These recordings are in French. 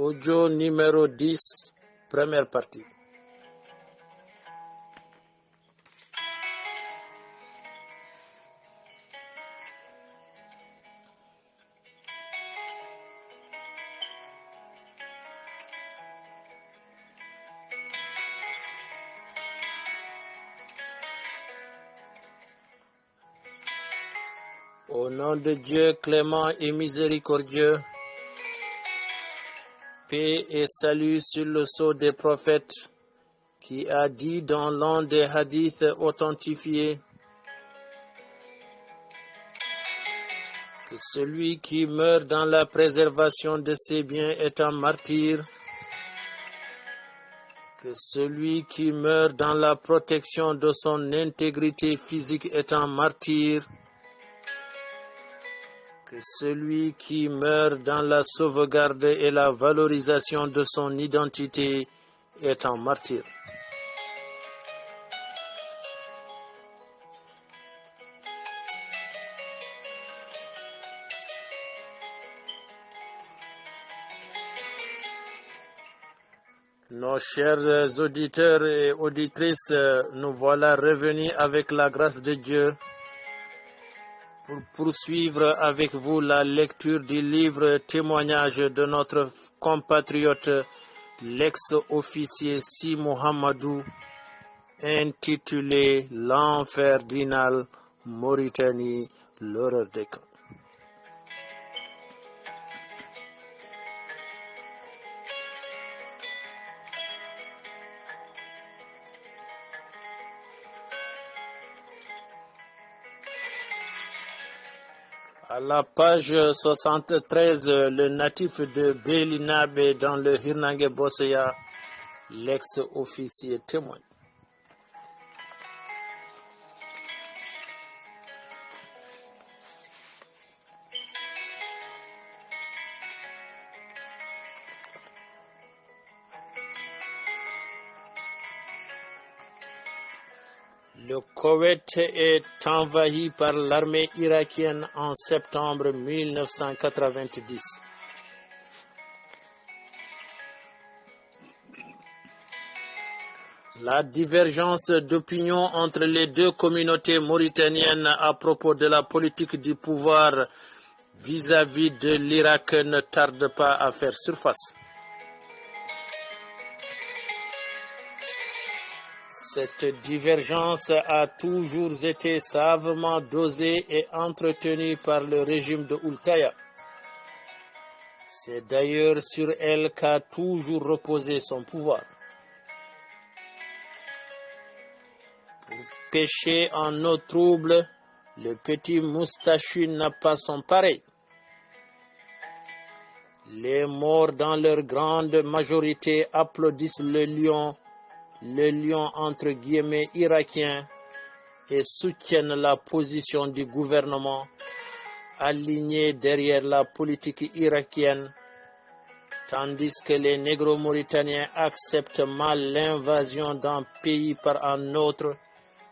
Audio numéro 10, première partie. Au nom de Dieu clément et miséricordieux, paix et salut sur le sceau des prophètes qui a dit dans l'un des hadiths authentifiés que celui qui meurt dans la préservation de ses biens est un martyr, que celui qui meurt dans la protection de son intégrité physique est un martyr, que celui qui meurt dans la sauvegarde et la valorisation de son identité est un martyr. Nos chers auditeurs et auditrices, nous voilà revenus avec la grâce de Dieu pour poursuivre avec vous la lecture du livre témoignage de notre compatriote, l'ex-officier Si Mohamedou, intitulé L'enfer d'Inal, Mauritanie, l'horreur des camps. À la page 73, le natif de Belinabe dans le Hirnange Bosseya, l'ex-officier témoigne. Le Koweït est envahi par l'armée irakienne en septembre 1990. La divergence d'opinion entre les deux communautés mauritaniennes à propos de la politique du pouvoir vis-à-vis de l'Irak ne tarde pas à faire surface. Cette divergence a toujours été savamment dosée et entretenue par le régime de Oulkaya. C'est d'ailleurs sur elle qu'a toujours reposé son pouvoir. Pour pêcher en eau trouble, le petit moustachu n'a pas son pareil. Les morts dans leur grande majorité applaudissent le lion entre guillemets irakien, et soutiennent la position du gouvernement aligné derrière la politique irakienne, tandis que les négro-mauritaniens acceptent mal l'invasion d'un pays par un autre,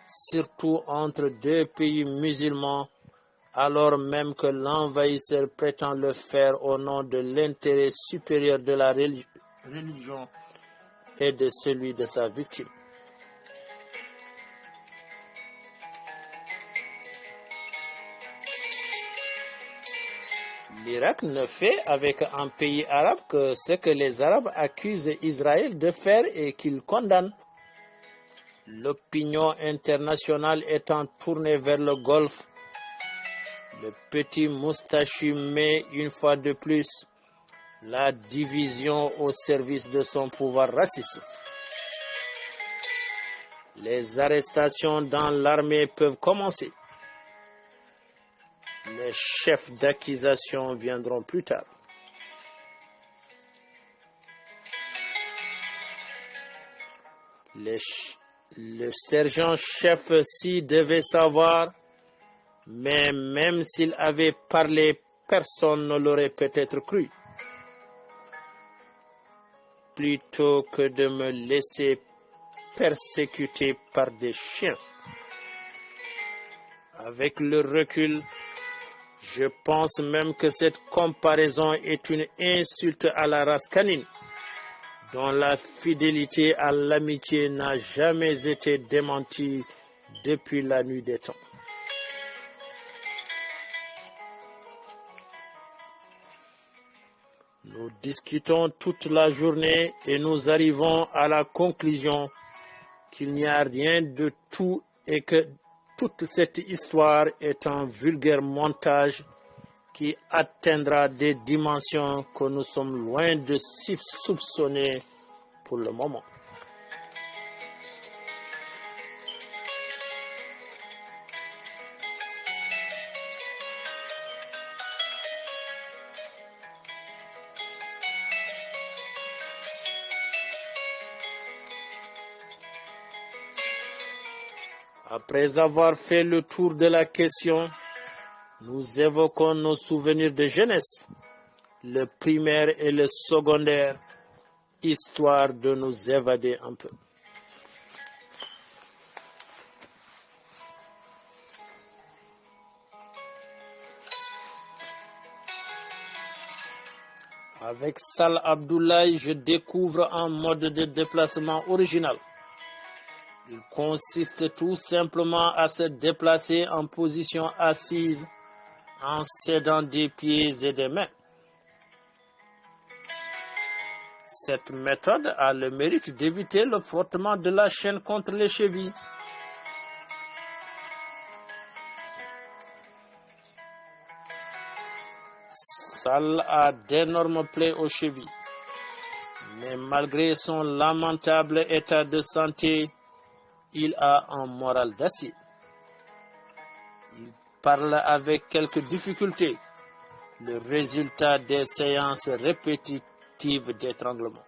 surtout entre deux pays musulmans, alors même que l'envahisseur prétend le faire au nom de l'intérêt supérieur de la religion et de celui de sa victime. L'Irak ne fait avec un pays arabe que ce que les Arabes accusent Israël de faire et qu'ils condamnent. L'opinion internationale étant tournée vers le Golfe, le petit moustachu met une fois de plus la division au service de son pouvoir raciste. Les arrestations dans l'armée peuvent commencer. Les chefs d'accusation viendront plus tard. Le sergent-chef Si devait savoir, mais même s'il avait parlé, personne ne l'aurait peut-être cru. Plutôt que de me laisser persécuter par des chiens. Avec le recul, Je pense même que cette comparaison est une insulte à la race canine, dont la fidélité à l'amitié n'a jamais été démentie depuis la nuit des temps. Nous discutons toute la journée et nous arrivons à la conclusion qu'il n'y a rien de tout et que toute cette histoire est un vulgaire montage qui atteindra des dimensions que nous sommes loin de soupçonner pour le moment. Après avoir fait le tour de la question, nous évoquons nos souvenirs de jeunesse, le primaire et le secondaire, histoire de nous évader un peu. Avec Sal Abdoulaye, je découvre un mode de déplacement original. Il consiste tout simplement à se déplacer en position assise en s'aidant des pieds et des mains. Cette méthode a le mérite d'éviter le frottement de la chaîne contre les chevilles. Sal a d'énormes plaies aux chevilles, mais malgré son lamentable état de santé, il a un moral d'acier. Il parle avec quelques difficultés, le résultat des séances répétitives d'étranglement.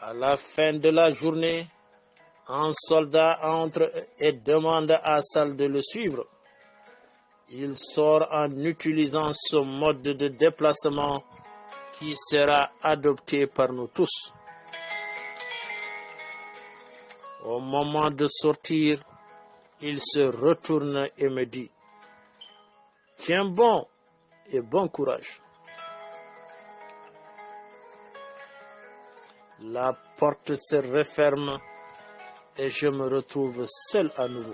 À la fin de la journée, un soldat entre et demande à Sal de le suivre. Il sort en utilisant ce mode de déplacement qui sera adopté par nous tous. Au moment de sortir, il se retourne et me dit « Tiens bon et bon courage ». La porte se referme et je me retrouve seul à nouveau.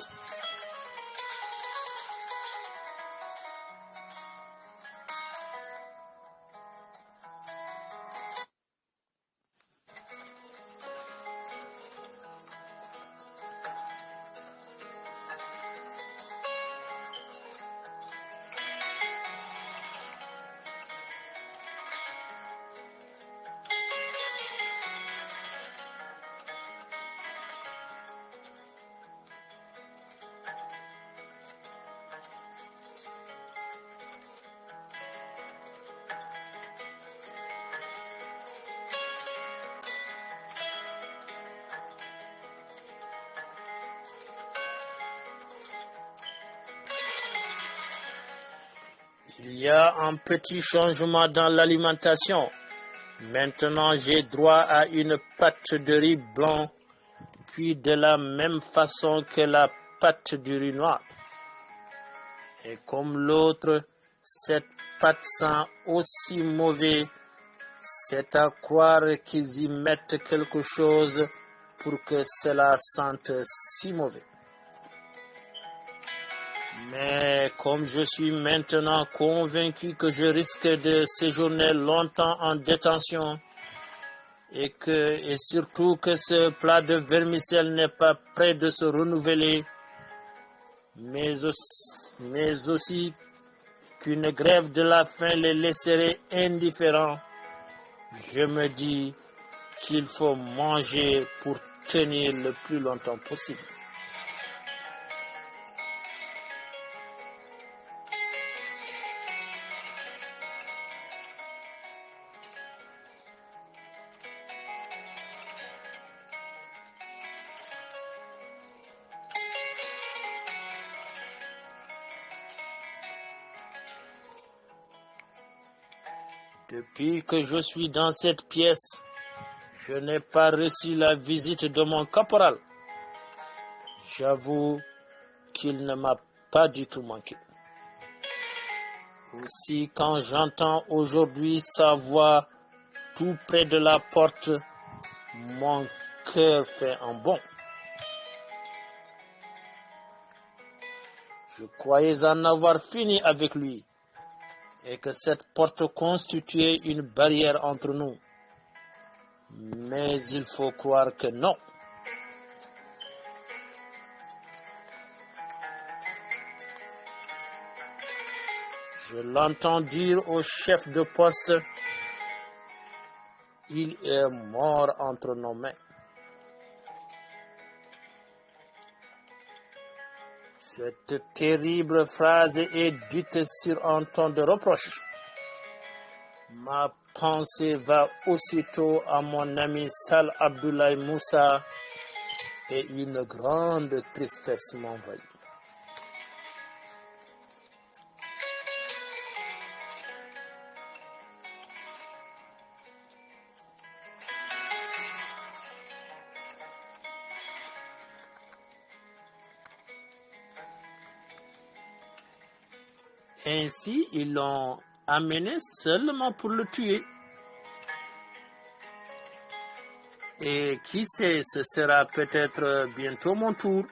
Il y a un petit changement dans l'alimentation. Maintenant, j'ai droit à une pâte de riz blanc cuite de la même façon que la pâte du riz noir. Et comme l'autre, cette pâte sent aussi mauvais. C'est à croire qu'ils y mettent quelque chose pour que cela sente si mauvais. Mais comme je suis maintenant convaincu que je risque de séjourner longtemps en détention et surtout que ce plat de vermicelle n'est pas prêt de se renouveler, mais aussi qu'une grève de la faim les laisserait indifférents, je me dis qu'il faut manger pour tenir le plus longtemps possible. Depuis que je suis dans cette pièce, Je n'ai pas reçu la visite de mon caporal. J'avoue qu'il ne m'a pas du tout manqué. Aussi, quand j'entends aujourd'hui sa voix tout près de la porte, mon cœur fait un bond. Je croyais en avoir fini avec lui et que cette porte constituait une barrière entre nous. Mais il faut croire que non. Je l'entends dire au chef de poste, il est mort entre nos mains. Cette terrible phrase est dite sur un ton de reproche. Ma pensée va aussitôt à mon ami Sal Abdoulaye Moussa et une grande tristesse m'envahit. Ainsi, ils l'ont amené seulement pour le tuer. Et qui sait, ce sera peut-être bientôt mon tour.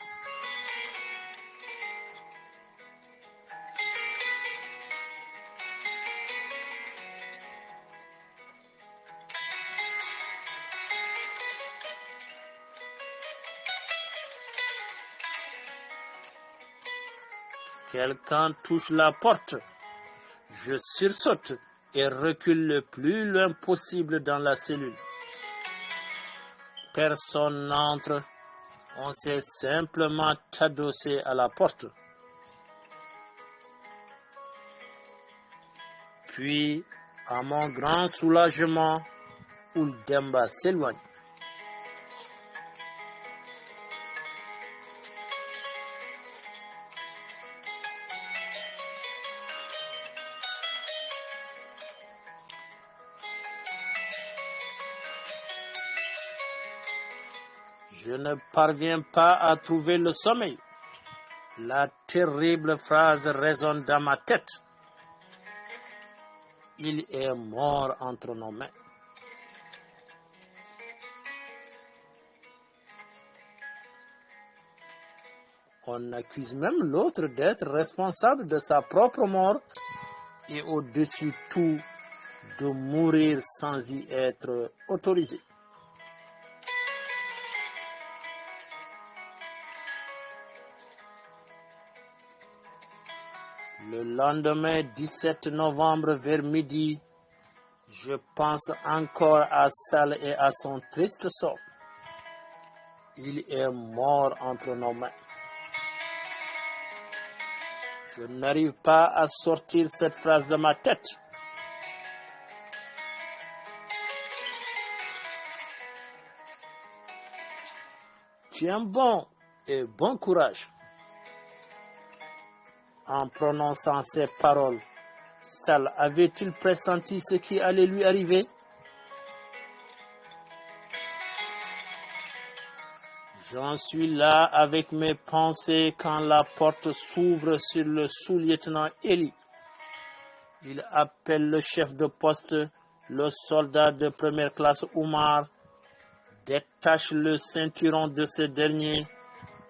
Quelqu'un touche la porte. Je sursaute et recule le plus loin possible dans la cellule. Personne n'entre. On s'est simplement adossé à la porte. Puis, à mon grand soulagement, Ouldemba s'éloigne. Je ne parviens pas à trouver le sommeil. La terrible phrase résonne dans ma tête. Il est mort entre nos mains. On accuse même l'autre d'être responsable de sa propre mort et au-dessus tout de mourir sans y être autorisé. Le lendemain 17 novembre vers midi, je pense encore à Sal et à son triste sort. Il est mort entre nos mains. Je n'arrive pas à sortir cette phrase de ma tête. Tiens bon et bon courage. En prononçant ces paroles, Sal avait-il pressenti ce qui allait lui arriver? J'en suis là avec mes pensées quand la porte s'ouvre sur le sous-lieutenant Eli. Il appelle le chef de poste, le soldat de première classe Oumar, détache le ceinturon de ce dernier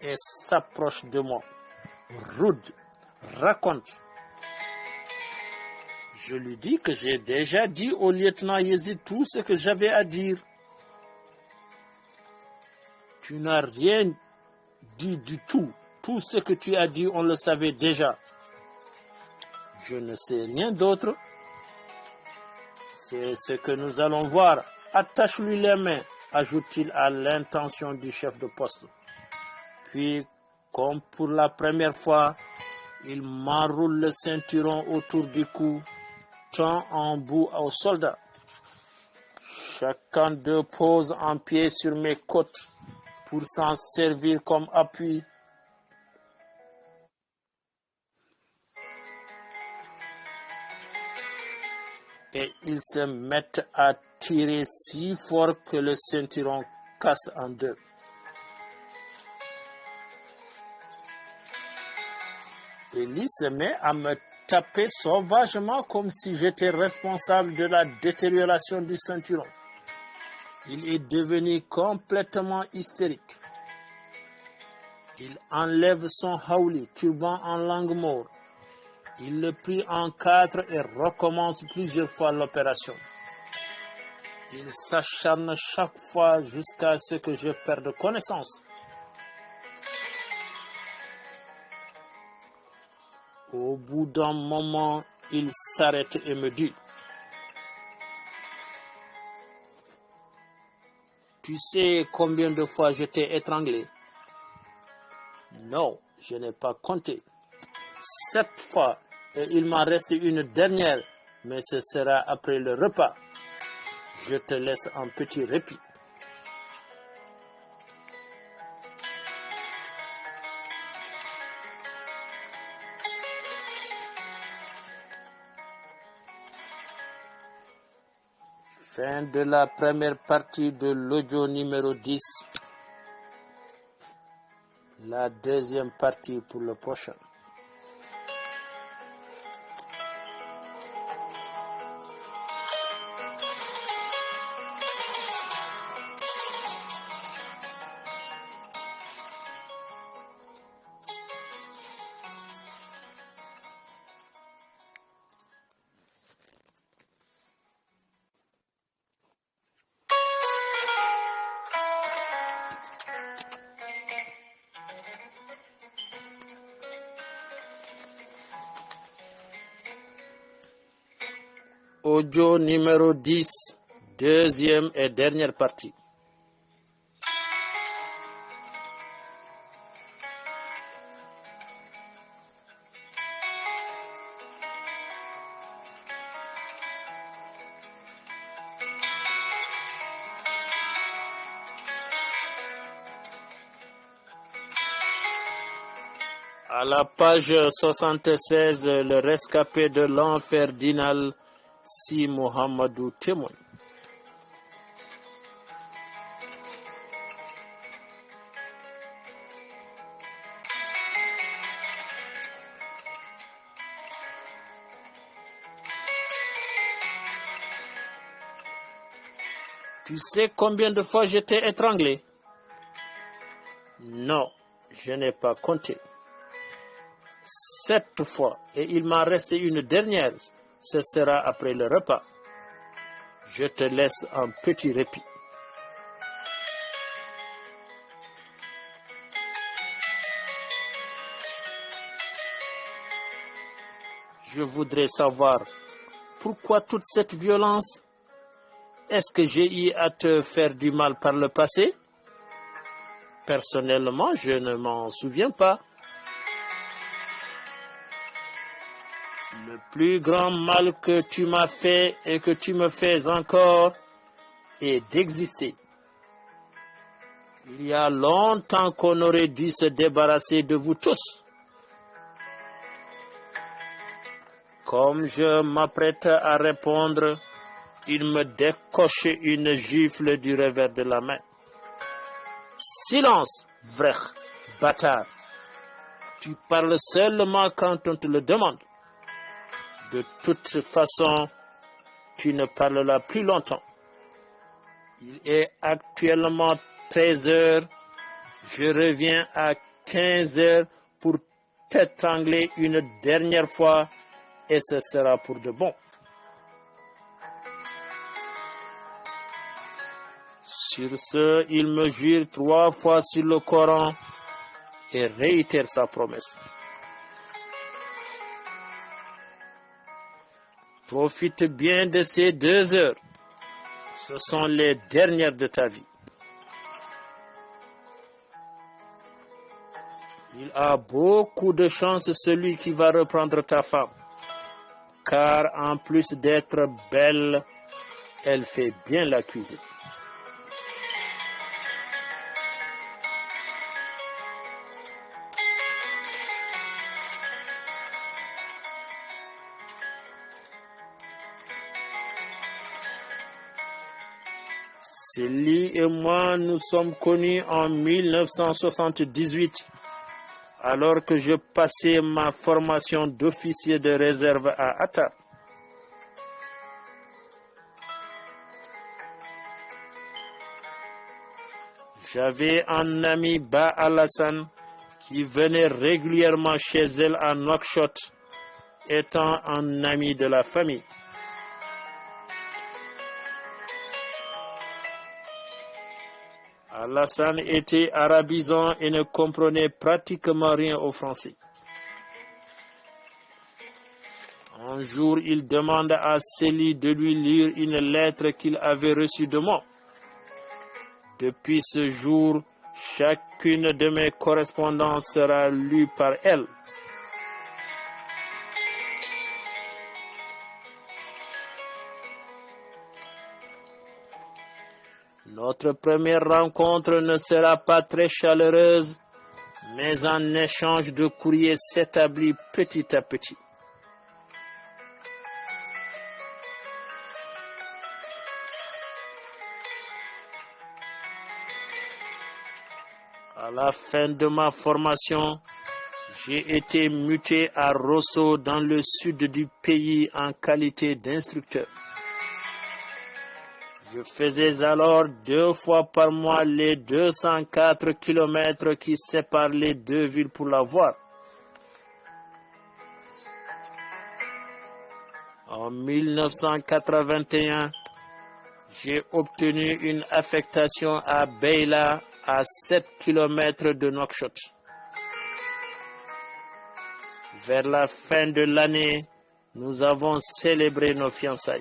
et s'approche de moi. Rude, raconte. Je lui dis que j'ai déjà dit au lieutenant Yezid tout ce que j'avais à dire. Tu n'as rien dit du tout. Tout ce que tu as dit, on le savait déjà. Je ne sais rien d'autre. C'est ce que nous allons voir. Attache-lui les mains, ajoute-t-il à l'intention du chef de poste. Puis, comme pour la première fois, il m'enroule le ceinturon autour du cou, tend en bout aux soldats. Chacun d'eux pose un pied sur mes côtes pour s'en servir comme appui. Et ils se mettent à tirer si fort que le ceinturon casse en deux. Ellie se met à me taper sauvagement comme si j'étais responsable de la détérioration du ceinturon. Il est devenu complètement hystérique. Il enlève son haouli, turban en langue maure. Il le plie en 4 et recommence plusieurs fois l'opération. Il s'acharne chaque fois jusqu'à ce que je perde connaissance. Au bout d'un moment, il s'arrête et me dit: Tu sais combien de fois je t'ai étranglé? Non, je n'ai pas compté. 7 fois, et il m'en reste une dernière, mais ce sera après le repas. Je te laisse un petit répit. Fin de la première partie de l'audio numéro 10. La deuxième partie pour le prochain. Audio numéro 10, deuxième et dernière partie. À la page 76, le rescapé de l'enfer d'Inal, Si Mohamedou témoigne. Tu sais combien de fois je t'ai étranglé? Non, je n'ai pas compté. 7 fois, et il m'en reste une dernière. Ce sera après le repas. Je te laisse un petit répit. Je voudrais savoir pourquoi toute cette violence. Est-ce que j'ai eu à te faire du mal par le passé? Personnellement, je ne m'en souviens pas. Le plus grand mal que tu m'as fait et que tu me fais encore est d'exister. Il y a longtemps qu'on aurait dû se débarrasser de vous tous. Comme je m'apprête à répondre, il me décoche une gifle du revers de la main. Silence, vrai bâtard. Tu parles seulement quand on te le demande. De toute façon, tu ne parleras plus longtemps. Il est actuellement 13 heures. Je reviens à 15 heures pour t'étrangler une dernière fois et ce sera pour de bon. Sur ce, il me jure 3 fois sur le Coran et réitère sa promesse. Profite bien de ces 2 heures. Ce sont les dernières de ta vie. Il a beaucoup de chance celui qui va reprendre ta femme. Car en plus d'être belle, elle fait bien la cuisine. Célie et moi nous sommes connus en 1978, alors que je passais ma formation d'officier de réserve à Attar. J'avais un ami, Ba Alassane, qui venait régulièrement chez elle à Nouakchott, étant un ami de la famille. Alassane était arabisant et ne comprenait pratiquement rien au français. Un jour, il demanda à Célie de lui lire une lettre qu'il avait reçue de moi. Depuis ce jour, chacune de mes correspondances sera lue par elle. Notre première rencontre ne sera pas très chaleureuse, mais un échange de courrier s'établit petit à petit. À la fin de ma formation, j'ai été muté à Rosso dans le sud du pays en qualité d'instructeur. Je faisais alors 2 fois par mois les 204 kilomètres qui séparent les deux villes pour la voir. En 1981, j'ai obtenu une affectation à Beila, à 7 kilomètres de Nouakchott. Vers la fin de l'année, nous avons célébré nos fiançailles.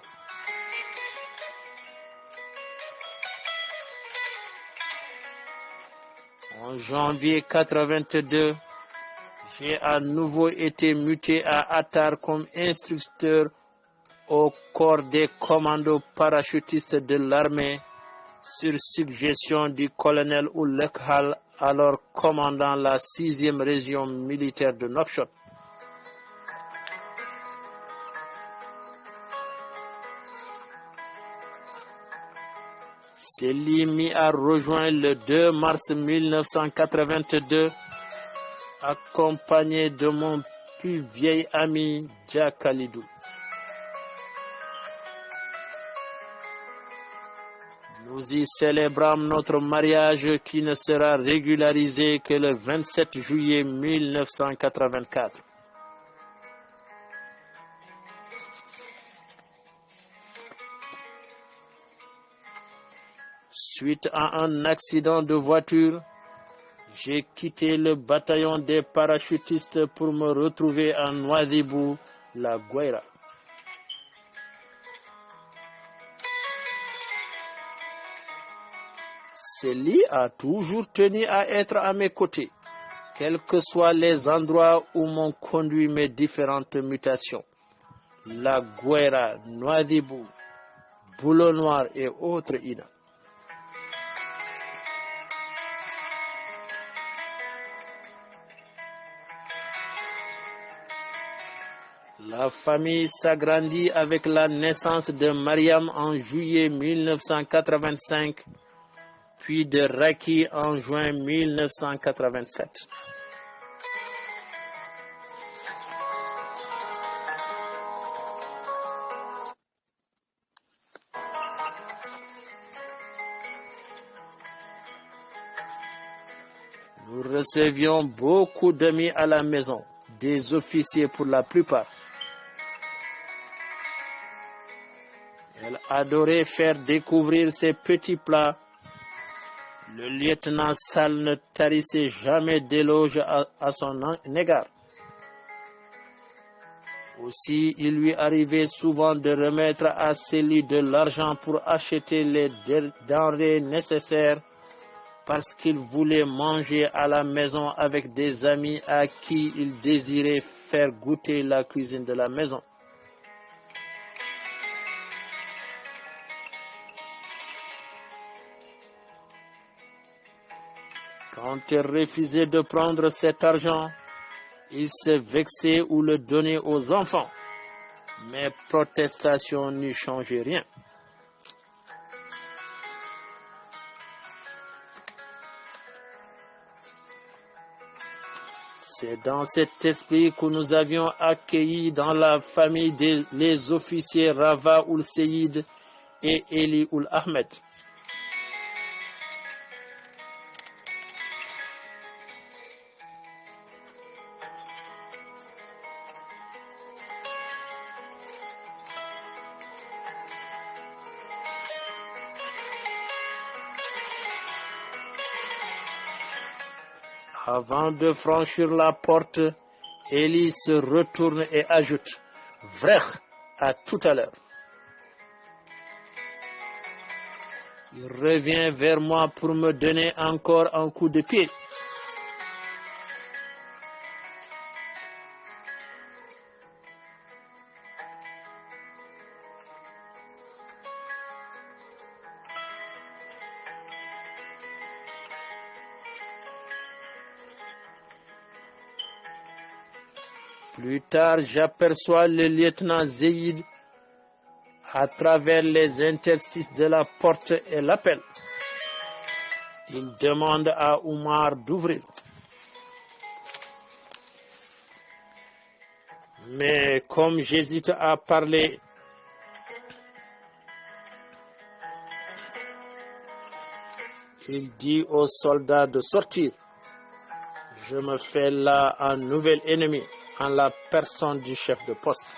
En janvier 1982, j'ai à nouveau été muté à Attar comme instructeur au corps des commandos parachutistes de l'armée sur suggestion du colonel Oulek Hal, alors commandant la 6e région militaire de Nouakchott. Célie a rejoint le 2 mars 1982, accompagné de mon plus vieil ami, Dia Khalidou. Nous y célébrons notre mariage qui ne sera régularisé que le 27 juillet 1984. Suite à un accident de voiture, j'ai quitté le bataillon des parachutistes pour me retrouver à Nouadhibou, la Guaira. Célie a toujours tenu à être à mes côtés, quels que soient les endroits où m'ont conduit mes différentes mutations. La Guaira, Nouadhibou, Boulot Noir et autres îles. La famille s'agrandit avec la naissance de Mariam en juillet 1985, puis de Raki en juin 1987. Nous recevions beaucoup d'amis à la maison, des officiers pour la plupart. Elle adorait faire découvrir ses petits plats. Le lieutenant Sall ne tarissait jamais d'éloges à son égard. Aussi, il lui arrivait souvent de remettre à Célie de l'argent pour acheter les denrées nécessaires parce qu'il voulait manger à la maison avec des amis à qui il désirait faire goûter la cuisine de la maison. Quand elle refusait de prendre cet argent, il se vexait ou le donnait aux enfants. Mes protestations n'y changeaient rien. C'est dans cet esprit que nous avions accueilli dans la famille les officiers Rava Ul Seyid et Eli Ul Ahmed. Avant de franchir la porte, Eli se retourne et ajoute « Vrech, à tout à l'heure ». Il revient vers moi pour me donner encore un coup de pied. Plus tard, j'aperçois le lieutenant Zeyid à travers les interstices de la porte et l'appelle. Il demande à Oumar d'ouvrir. Mais comme j'hésite à parler, il dit aux soldats de sortir. Je me fais là un nouvel ennemi en la personne du chef de poste.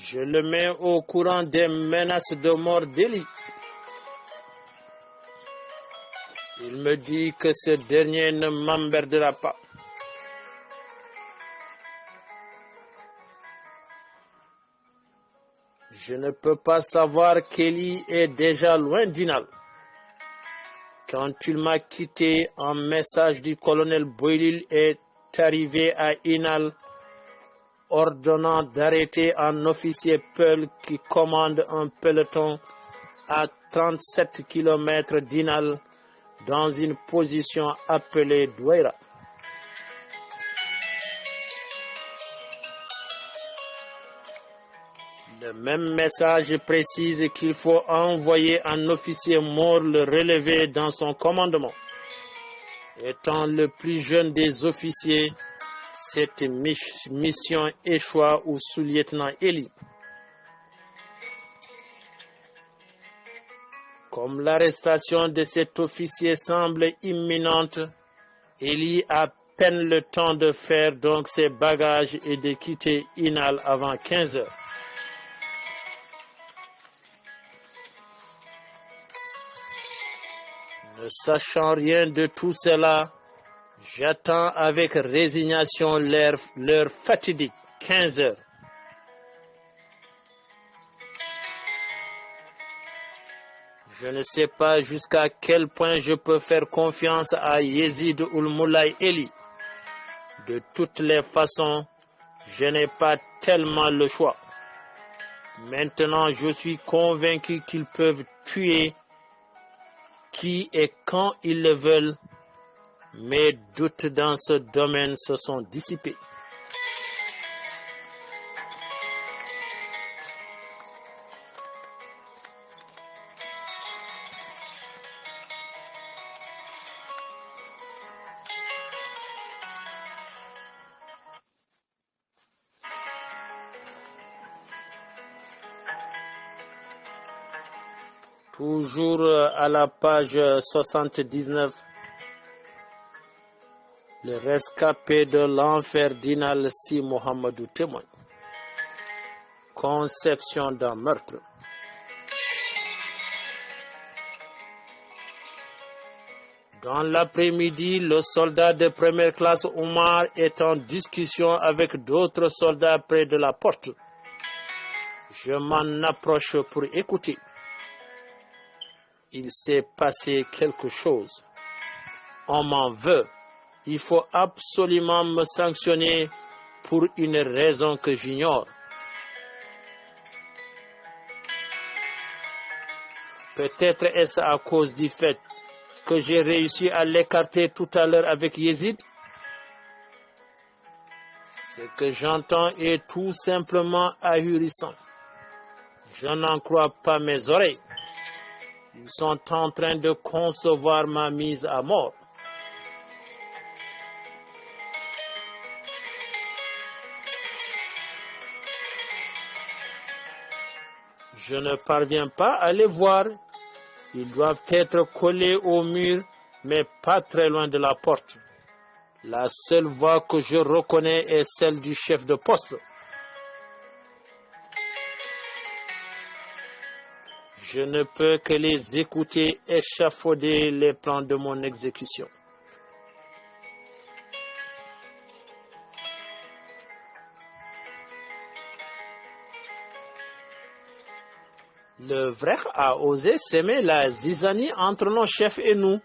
Je le mets au courant des menaces de mort d'Eli. Il me dit que ce dernier ne m'emmerdera pas. Je ne peux pas savoir qu'Eli est déjà loin d'Inal. Quand il m'a quitté, un message du colonel Boylil est arrivé à Inal, ordonnant d'arrêter un officier Peul qui commande un peloton à 37 km d'Inal dans une position appelée Douaira. Le même message précise qu'il faut envoyer un officier mort le relever dans son commandement. Étant le plus jeune des officiers, cette mission échoua au sous-lieutenant Eli. Comme l'arrestation de cet officier semble imminente, Eli a à peine le temps de faire donc ses bagages et de quitter Inal avant 15 heures. Ne sachant rien de tout cela, j'attends avec résignation l'heure fatidique, 15 heures. Je ne sais pas jusqu'à quel point je peux faire confiance à Yezid Ul Moulay Eli. De toutes les façons, je n'ai pas tellement le choix. Maintenant, je suis convaincu qu'ils peuvent tuer qui et quand ils le veulent. Mes doutes dans ce domaine se sont dissipés. Toujours à la page 79. Le rescapé de l'enfer d'Inal Si Mohamedou témoigne. Conception d'un meurtre. Dans l'après-midi, le soldat de première classe Omar est en discussion avec d'autres soldats près de la porte. Je m'en approche pour écouter. Il s'est passé quelque chose. On m'en veut. Il faut absolument me sanctionner pour une raison que j'ignore. Peut-être est-ce à cause du fait que j'ai réussi à l'écarter tout à l'heure avec Yezid. Ce que j'entends est tout simplement ahurissant. Je n'en crois pas mes oreilles. Ils sont en train de concevoir ma mise à mort. Je ne parviens pas à les voir. Ils doivent être collés au mur, mais pas très loin de la porte. La seule voix que je reconnais est celle du chef de poste. Je ne peux que les écouter échafauder les plans de mon exécution. Le vrai a osé semer la zizanie entre nos chefs et nous.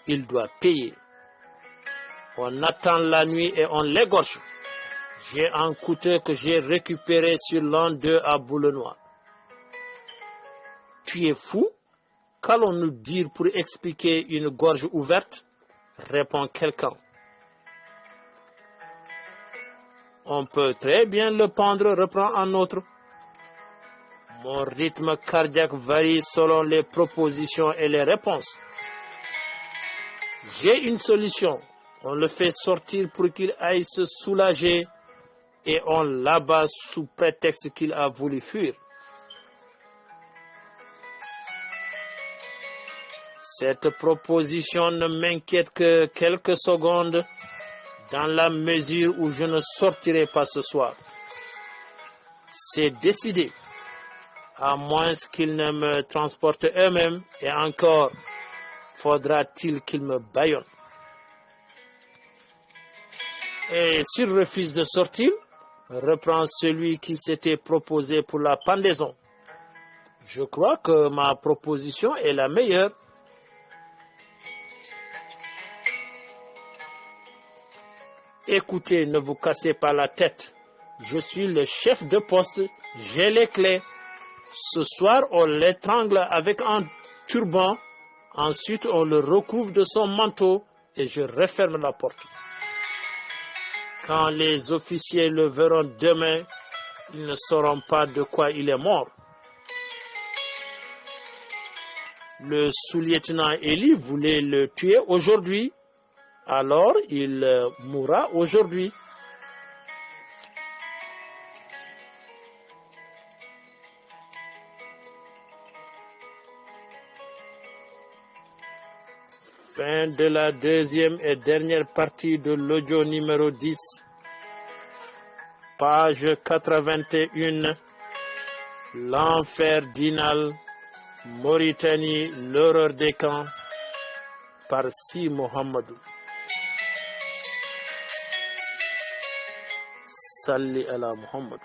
Il doit payer. On attend la nuit et on l'égorge. J'ai un couteau que j'ai récupéré sur l'un d'eux à Boulenois. Tu es fou? Qu'allons-nous dire pour expliquer une gorge ouverte? Répond quelqu'un. On peut très bien le pendre, reprend un autre. Mon rythme cardiaque varie selon les propositions et les réponses. J'ai une solution. On le fait sortir pour qu'il aille se soulager et on l'abat sous prétexte qu'il a voulu fuir. Cette proposition ne m'inquiète que quelques secondes dans la mesure où je ne sortirai pas ce soir. C'est décidé, à moins qu'ils ne me transportent eux-mêmes et encore faudra-t-il qu'ils me bâillonnent. Et s'il refuse de sortir, reprend celui qui s'était proposé pour la pendaison. Je crois que ma proposition est la meilleure. Écoutez, ne vous cassez pas la tête. Je suis le chef de poste, j'ai les clés. Ce soir, on l'étrangle avec un turban. Ensuite, on le recouvre de son manteau et je referme la porte. Quand les officiers le verront demain, ils ne sauront pas de quoi il est mort. Le sous-lieutenant Eli voulait le tuer aujourd'hui, alors il mourra aujourd'hui. Fin de la deuxième et dernière partie de l'audio numéro 10, page 81, l'enfer d'Inal, Mauritanie, l'horreur des camps, par Si Mohamedou. Salli ala Muhammad.